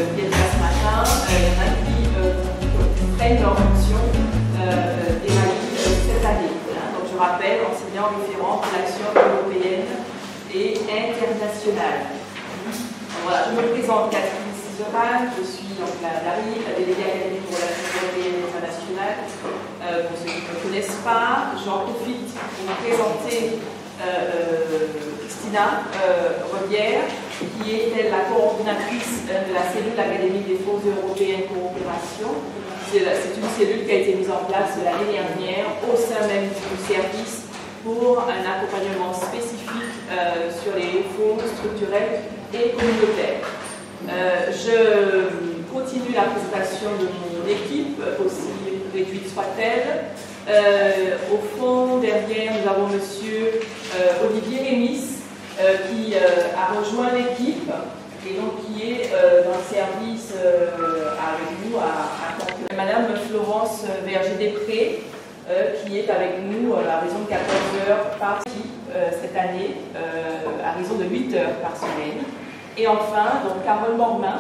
qui est là ce matin, il y en a qui prennent leur fonction des rallyes cette année. Hein. Donc je rappelle, enseignant référent pour l'action européenne et internationale. Donc, voilà, je me présente Catherine Cizeran, je suis donc la déléguée académique pour l'action européenne et internationale. Pour ceux qui ne me connaissent pas, j'en profite pour vous présenter Christina Rodière, qui est la coordinatrice de la cellule académique des forces européennes coopération. C'est une cellule qui a été mise en place l'année dernière au sein même du service pour un accompagnement spécifique sur les fonds structurels et communautaires. Je continue la présentation de mon équipe, aussi réduite soit-elle. Au fond, derrière, nous avons monsieur Olivier Rémis, qui a rejoint l'équipe et donc qui est dans le service avec nous à Caen. Madame Florence Verger-Després, qui est avec nous à raison de 14 heures par cette année, à raison de 8 heures par semaine. Et enfin, donc Carole Mormin,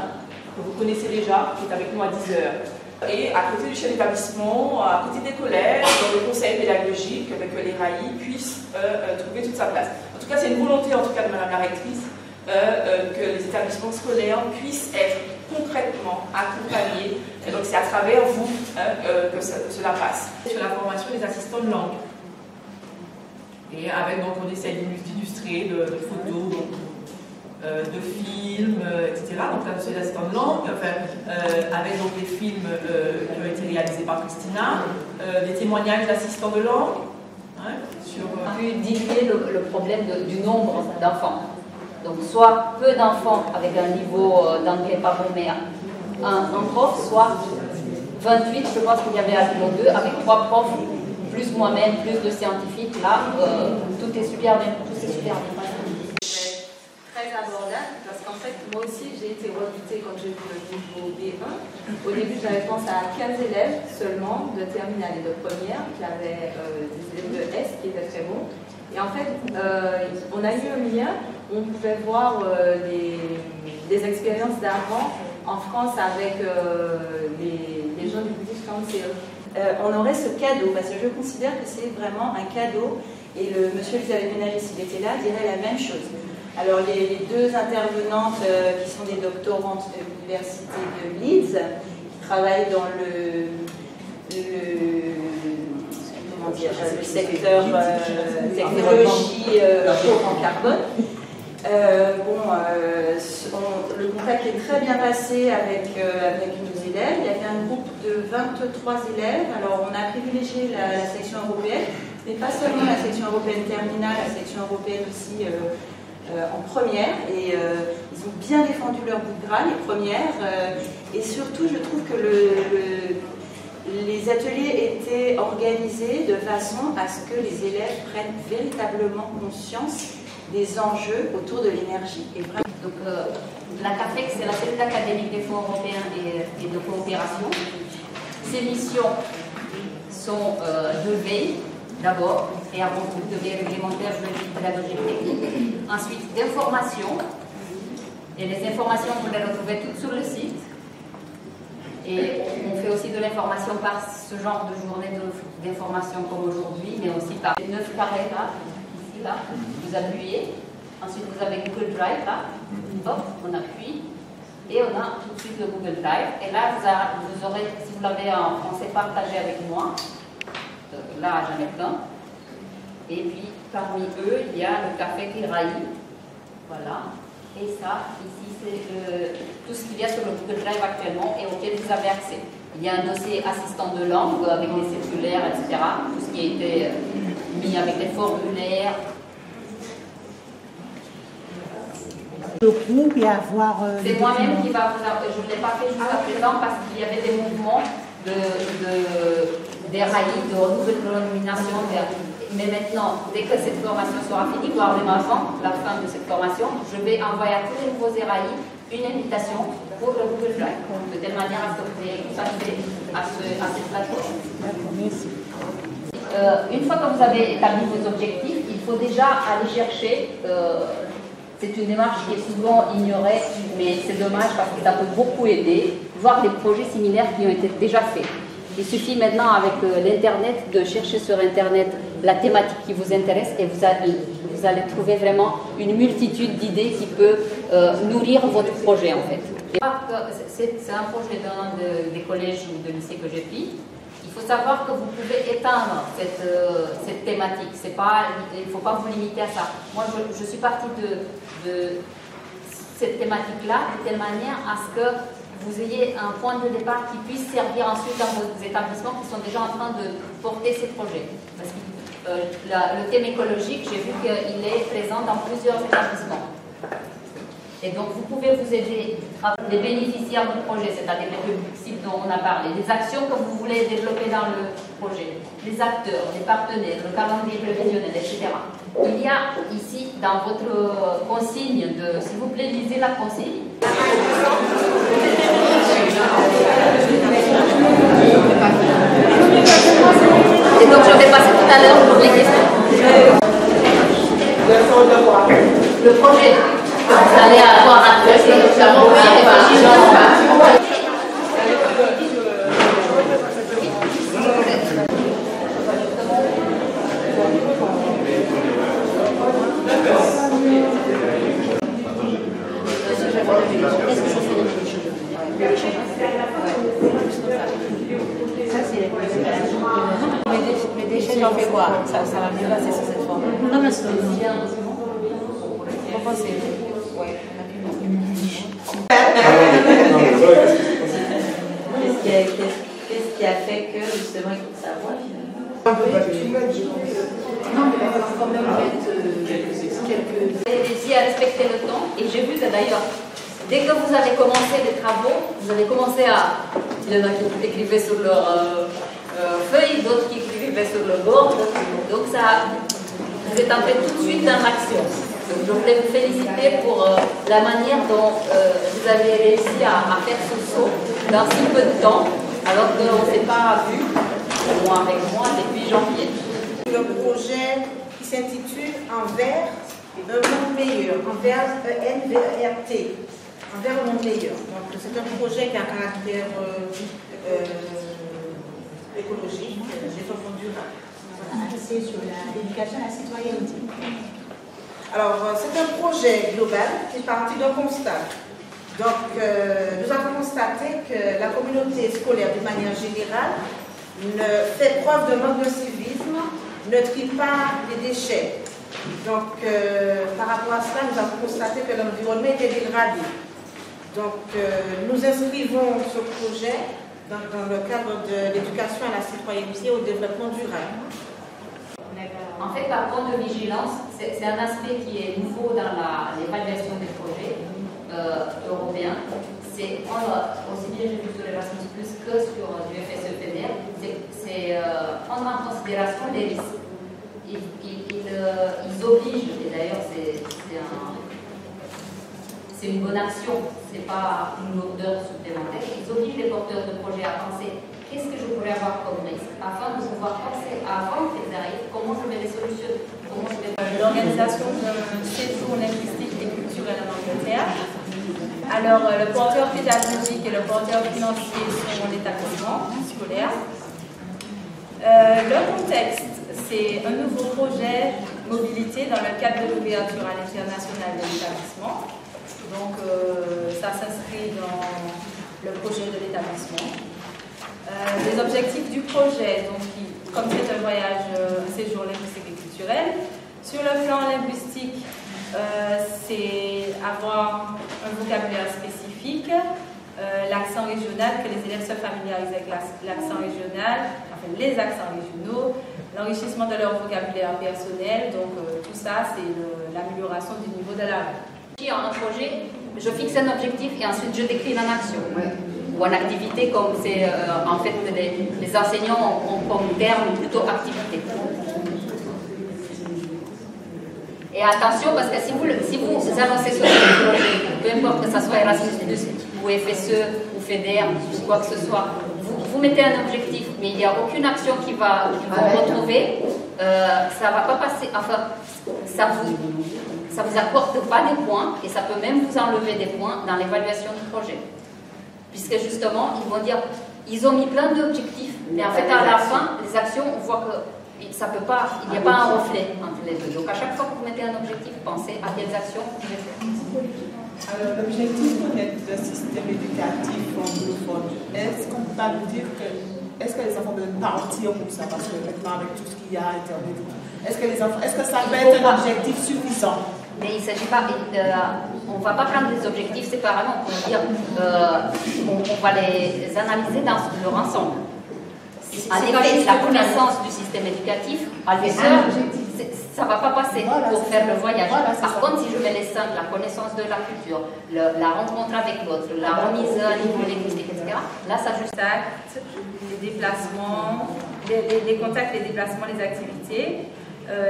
que vous connaissez déjà, qui est avec nous à 10 heures. Et à côté du chef d'établissement, à côté des collèges, dans le conseil pédagogique, que les RAI puissent trouver toute sa place. En tout cas, c'est une volonté, en tout cas, de Madame la rectrice, que les établissements scolaires puissent être concrètement accompagnés. Et donc, c'est à travers vous que cela passe. Sur la formation des assistants de langue. Et avec, donc, on essaie d'illustrer de photos, donc, de films, etc. Donc là, c'est l'assistant de langue, avec donc des films qui ont été réalisés par Christina, des témoignages d'assistants de langue. Hein, sur pu diminuer le problème du nombre d'enfants. Donc soit peu d'enfants avec un niveau d'anglais pas bon, mais un prof, soit 28, je pense qu'il y avait à niveau 2, avec 3 profs, plus moi-même, plus de scientifiques. Là, tout est super bien, tout est super bien. Très abordable, parce qu'en fait, moi aussi, j'ai été redoutée quand j'ai vu le niveau B1. Au début, j'avais pensé à 15 élèves seulement, de terminale et de première, qui avaient des élèves de S qui étaient très bons. Et en fait, on a eu un lien où on pouvait voir des expériences d'avant en France avec les gens du British Council. On aurait ce cadeau, parce que je considère que c'est vraiment un cadeau, et le monsieur Xavier Ménager, s'il était là, dirait la même chose. Alors les deux intervenantes qui sont des doctorantes de l'université de Leeds, qui travaillent dans le secteur technologie chaud en carbone. Le contact est très bien passé avec nos élèves. Il y avait un groupe de 23 élèves. Alors on a privilégié la section européenne, mais pas seulement la section européenne terminale, la section européenne aussi en première, et ils ont bien défendu leur bout de gras, les premières, et surtout je trouve que les ateliers étaient organisés de façon à ce que les élèves prennent véritablement conscience des enjeux autour de l'énergie. Donc la CAFEC, c'est la cellule académique des fonds européens et de coopération. Ses missions sont de veille, d'abord, et avant tout de veille réglementaire, juridique, pédagogique, technique. Ensuite, d'information. Et les informations, vous les retrouvez toutes sur le site. Et on fait aussi de l'information par ce genre de journée d'information comme aujourd'hui, mais aussi par les 9 carrés là, ici, là. Vous appuyez. Ensuite, vous avez Google Drive là. Hop, on appuie. Et on a tout de suite le Google Drive. Et là, vous aurez, si vous l'avez en français, partagé avec moi. Là, j'en ai plein. Et puis, parmi eux, il y a le café Kiraï. Voilà. Et ça, ici, c'est tout ce qu'il y a sur le Google Drive actuellement et auquel vous avez accès. Il y a un dossier assistant de langue avec des circulaires, etc. Tout ce qui a été mis avec des formulaires. Le groupe et avoir. C'est moi-même qui va vous. Je ne l'ai pas fait jusqu'à présent parce qu'il y avait des mouvements des rails, de renouvellement. Mais maintenant, dès que cette formation sera finie, voire même avant la fin de cette formation, je vais envoyer à tous les nouveaux ERAI une invitation pour le Google Drive, de telle manière à ce que vous ayez accès à cette plateforme. Une fois que vous avez établi vos objectifs, il faut déjà aller chercher C'est une démarche qui est souvent ignorée, mais c'est dommage parce que ça peut beaucoup aider, voir des projets similaires qui ont été déjà faits. Il suffit maintenant avec l'Internet de chercher sur Internet la thématique qui vous intéresse et vous allez trouver vraiment une multitude d'idées qui peut nourrir votre projet en fait. C'est un projet d'un des collèges ou de lycées que j'ai pris. Il faut savoir que vous pouvez éteindre cette thématique. Il ne faut pas vous limiter à ça. Moi, je suis partie de cette thématique-là de telle manière à ce que vous ayez un point de départ qui puisse servir ensuite dans vos établissements qui sont déjà en train de porter ces projets. Parce que le thème écologique, j'ai vu qu'il est présent dans plusieurs établissements. Et donc, vous pouvez vous aider, les bénéficiaires du projet, c'est-à-dire les publics dont on a parlé, les actions que vous voulez développer dans le projet, les acteurs, les partenaires, le calendrier prévisionnel, etc. Il y a ici, dans votre consigne, s'il vous plaît, lisez la consigne. Et donc, je vais passer tout à l'heure pour les questions. Le projet. Vous allez avoir un peu les déchets, j'en fais quoi? Ça va mieux passer sur cette forme. Non, mais c'est bien. Vous pensez? Qu'est-ce qui a fait que justement il faut savoir Non, mais il va quand même mettre quelques... Réussi à respecter le temps, et j'ai vu que d'ailleurs, dès que vous avez commencé les travaux, vous avez commencé à... Il y en a qui écrivaient sur leur feuille, d'autres qui écrivaient sur le bord, donc ça, vous êtes entré tout de suite dans l'action. Donc je voulais vous féliciter pour la manière dont vous avez réussi à faire ce saut dans si peu de temps, alors qu'on ne s'est pas vu, au moins avec moi, depuis janvier. Le projet qui s'intitule Envers un monde meilleur, envers ENVERT, envers un monde meilleur. Donc c'est un projet qui a un caractère écologique, développement durable. C'est sur l'éducation à la citoyenneté. Alors, c'est un projet global qui est parti d'un constat. Donc, nous avons constaté que la communauté scolaire, de manière générale, fait preuve de manque de civisme, ne trie pas les déchets. Donc, par rapport à cela, nous avons constaté que l'environnement était dégradé. Donc, nous inscrivons ce projet dans le cadre de l'éducation à la citoyenneté et au développement durable. En fait, par contre, de vigilance, c'est un aspect qui est nouveau dans l'évaluation des projets européens. C'est prendre, aussi bien j'ai vu sur Erasmus+, que sur du FSE-FEDER, c'est prendre en considération les risques. Ils obligent, et d'ailleurs c'est une bonne action, c'est pas une lourdeur supplémentaire, ils obligent les porteurs de projets à penser qu'est-ce que je pourrais avoir comme risque, afin de pouvoir penser avant qu'ils arrivent, comment je vais les solutionner, comment je vais... L'organisation d'un séjour linguistique et culturel en Angleterre. Alors, le porteur pédagogique et le porteur financier sont l'établissement scolaire. Le contexte, c'est un nouveau projet mobilité dans le cadre de l'ouverture à l'international de l'établissement. Donc, ça s'inscrit dans le projet de l'établissement. Les objectifs du projet, donc, comme c'est un voyage, un séjour linguistique et culturel, sur le plan linguistique, c'est avoir un vocabulaire spécifique, l'accent régional, que les élèves se familiarisent avec l'accent régional, enfin les accents régionaux, l'enrichissement de leur vocabulaire personnel, donc tout ça, c'est l'amélioration du niveau de la langue. Un projet, je fixe un objectif et ensuite je décris une action. Ou en activité, comme c'est en fait les enseignants ont comme terme plutôt activité. Et attention, parce que si vous annoncez sur le projet, peu importe que ce soit Erasmus+, ou FSE, ou FEDER, ou quoi que ce soit, vous mettez un objectif, mais il n'y a aucune action qui va retrouver, ça ne va pas passer, enfin, ça vous apporte pas des points et ça peut même vous enlever des points dans l'évaluation du projet. Puisque justement, ils vont dire, ils ont mis plein d'objectifs, mais en fait à la fin, les actions, on voit que ça peut pas, il n'y a pas un reflet entre les deux. Donc à chaque fois que vous mettez un objectif, pensez à quelles actions vous pouvez faire. Alors l'objectif peut-être d'un système éducatif anglophone, est-ce qu'on peut pas nous dire que est-ce que les enfants peuvent partir pour ça? Parce que maintenant avec tout ce qu'il y a Internet, est-ce que ça peut être un objectif suffisant? Mais il ne s'agit pas, on ne va pas prendre les objectifs séparément, on peut dire, on va les analyser dans leur ensemble. En effet, la connaissance du système éducatif, à l'heure, ça ne va pas passer pour faire le voyage. Par contre, si je mets les 5, la connaissance de la culture, la rencontre avec l'autre, la remise à niveau linguistique, etc., là, ça juste Contacts, les déplacements, les contacts, les déplacements, les activités,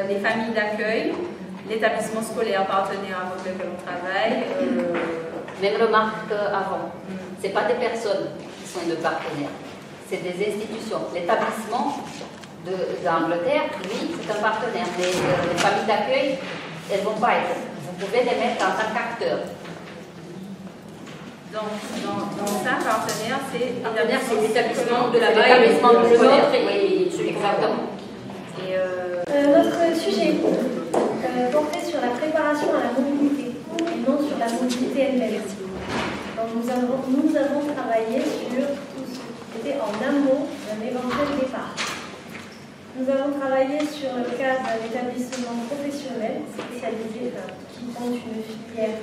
les familles d'accueil, l'établissement scolaire partenaire avec lequel on travaille. Même remarque avant, ce n'est pas des personnes qui sont de partenaires, c'est des institutions. L'établissement d'Angleterre, lui, c'est un partenaire. Les familles d'accueil, elles ne vont pas être. Vous pouvez les mettre en tant qu'acteurs. Donc, dans ça, partenaire, c'est l'établissement de la l'établissement de scolaire. Oui, exactement. Et notre sujet portait sur la préparation à la mobilité et non sur la mobilité elle-même. Donc nous avons travaillé sur tout ce qui était en amont d'un éventuel départ. Nous avons travaillé sur le cas d'un établissement professionnel spécialisé qui compte une filière.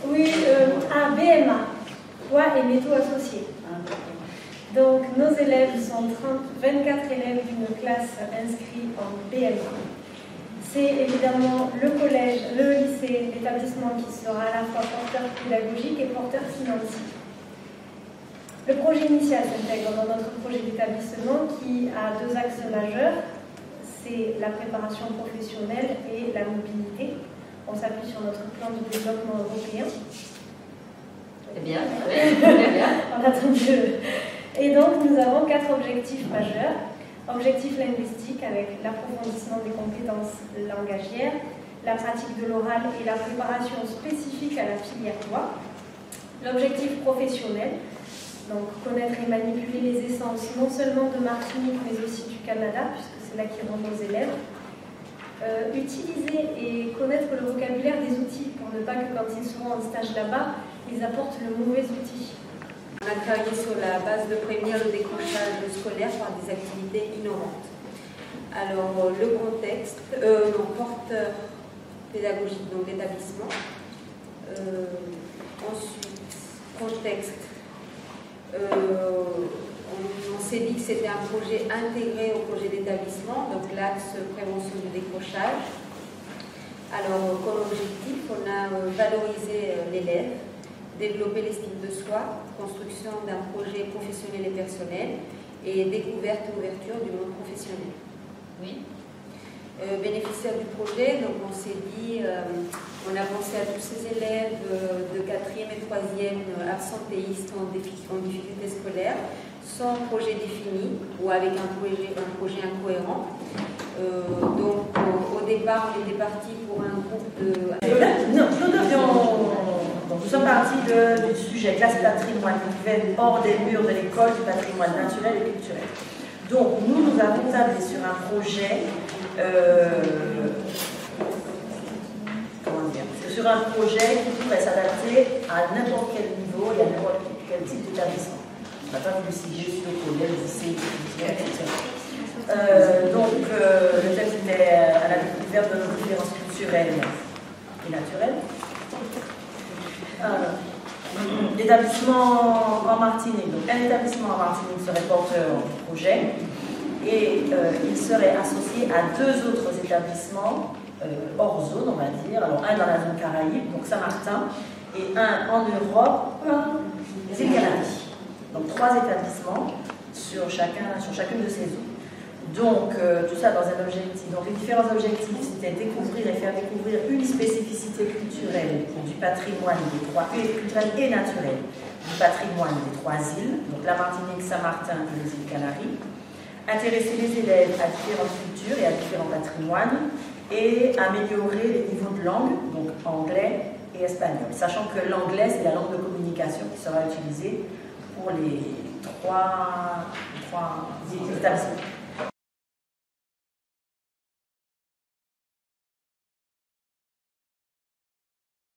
Oui, un BMA, poids et métaux associés. Donc nos élèves sont 24 élèves d'une classe inscrits en BMA. C'est évidemment le collège, le lycée, l'établissement qui sera à la fois porteur pédagogique et porteur financier. Le projet initial s'intègre dans notre projet d'établissement qui a 2 axes majeurs, c'est la préparation professionnelle et la mobilité. On s'appuie sur notre plan de développement européen. C'est bien, très bien. On attend de... Et donc nous avons 4 objectifs majeurs. Objectif linguistique avec l'approfondissement des compétences langagières, la pratique de l'oral et la préparation spécifique à la filière voix. L'objectif professionnel, donc connaître et manipuler les essences non seulement de Martinique mais aussi du Canada, puisque c'est là qu'ils rendent nos élèves. Utiliser et connaître le vocabulaire des outils pour ne pas que quand ils seront en stage là-bas, ils apportent le mauvais outil. on a travaillé sur la base de prévenir le décrochage scolaire par des activités innovantes. Alors, le contexte, porteur pédagogique, donc l'établissement. Ensuite, contexte. On s'est dit que c'était un projet intégré au projet d'établissement, donc l'axe prévention du décrochage. Alors, comme objectif, on a valorisé l'élève, développer l'estime de soi, construction d'un projet professionnel et personnel, et découverte et ouverture du monde professionnel. Oui. Bénéficiaire du projet, donc on s'est dit, on a pensé à tous ces élèves de 4e et 3e absentéistes en difficulté scolaire, sans projet défini ou avec un projet incohérent. Donc au départ, on était parti pour un groupe de... Nous sommes partis du sujet classe patrimoine vivant hors des murs de l'école du patrimoine naturel et culturel. Donc nous avons tablé sur un projet sur un projet qui pourrait s'adapter à n'importe quel niveau et à n'importe quel type d'établissement. On n'a pas voulu siger sur le collège, le lycée, etc. Donc le texte était à la découverte de nos différences culturelles et naturelles. L'établissement en Martinique, donc un établissement en Martinique serait porteur du projet et il serait associé à 2 autres établissements hors zone, on va dire. Alors un dans la zone Caraïbe, donc Saint-Martin, et un en Europe, les îles Canaries. Donc 3 établissements sur chacune de ces zones. Donc tout ça dans un objectif. Donc les différents objectifs, c'était découvrir et faire découvrir une spécificité culturelle du patrimoine culturel et naturel du patrimoine des 3 îles, donc la Martinique, Saint-Martin et les îles Canaries. Intéresser les élèves à différentes cultures et à différents patrimoines et améliorer les niveaux de langue, donc anglais et espagnol. Sachant que l'anglais, c'est la langue de communication qui sera utilisée pour les trois établissements.